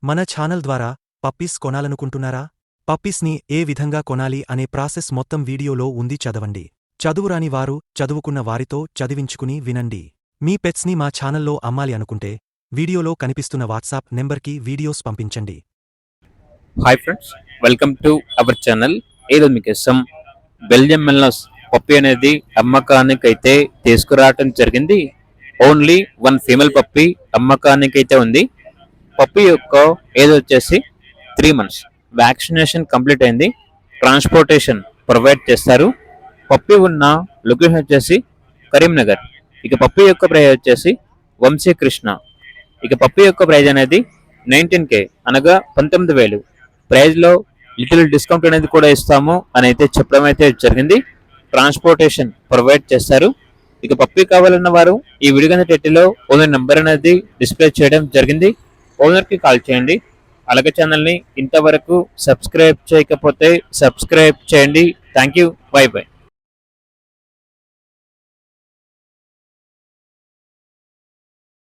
మన ఛానల్ ద్వారా పప్పీస్ కొనాలనుకుంటున్నారా? పప్పీస్ని ఏ విధంగా కొనాలి అనే ప్రాసెస్ మొత్తం వీడియోలో ఉంది, చదవండి. చదువురాని వారు చదువుకున్న వారితో చదివించుకుని వినండి. మీ పెట్స్ని మా ఛానల్లో అమ్మాలి అనుకుంటే వీడియోలో కనిపిస్తున్న వాట్సాప్ నెంబర్కి వీడియోస్ పంపించండి. Hi friends, welcome to our channel. ఈరోజు మీకోసం బెల్జియం మెల్నోస్ పప్పీ అనేది అమ్మకానికి అయితే తీసుకురావటం జరిగింది. ఓన్లీ వన్ ఫీమేల్ పప్పీ అమ్మకానికి అయితే ఉంది. పప్పీ యొక్క ఏజ్ వచ్చేసి 3 months. వ్యాక్సినేషన్ కంప్లీట్ అయింది. ట్రాన్స్పోర్టేషన్ ప్రొవైడ్ చేస్తారు. పప్పీ ఉన్న లొకేషన్ వచ్చేసి కరీంనగర్. ఇక పప్పీ యొక్క ప్రైజ్ వచ్చేసి వంశీకృష్ణ. ఇక పప్పీ యొక్క ప్రైజ్ అనేది 19K, అనగా 19,000. ప్రైజ్లో లిటిల్ డిస్కౌంట్ అనేది కూడా ఇస్తాము అని అయితే చెప్పడం అయితే జరిగింది. ట్రాన్స్పోర్టేషన్ ప్రొవైడ్ చేస్తారు. ఇక పప్పీ కావాలన్న వారు ఈ వీడియో టైటిల్లో ఓనర్ నెంబర్ అనేది డిస్ప్లే చేయడం జరిగింది. ఓనర్కి కాల్ చేయండి. అలాగే ఛానల్ని ఇంతవరకు సబ్స్క్రైబ్ చేయకపోతే సబ్స్క్రైబ్ చేయండి. Thank you. By by.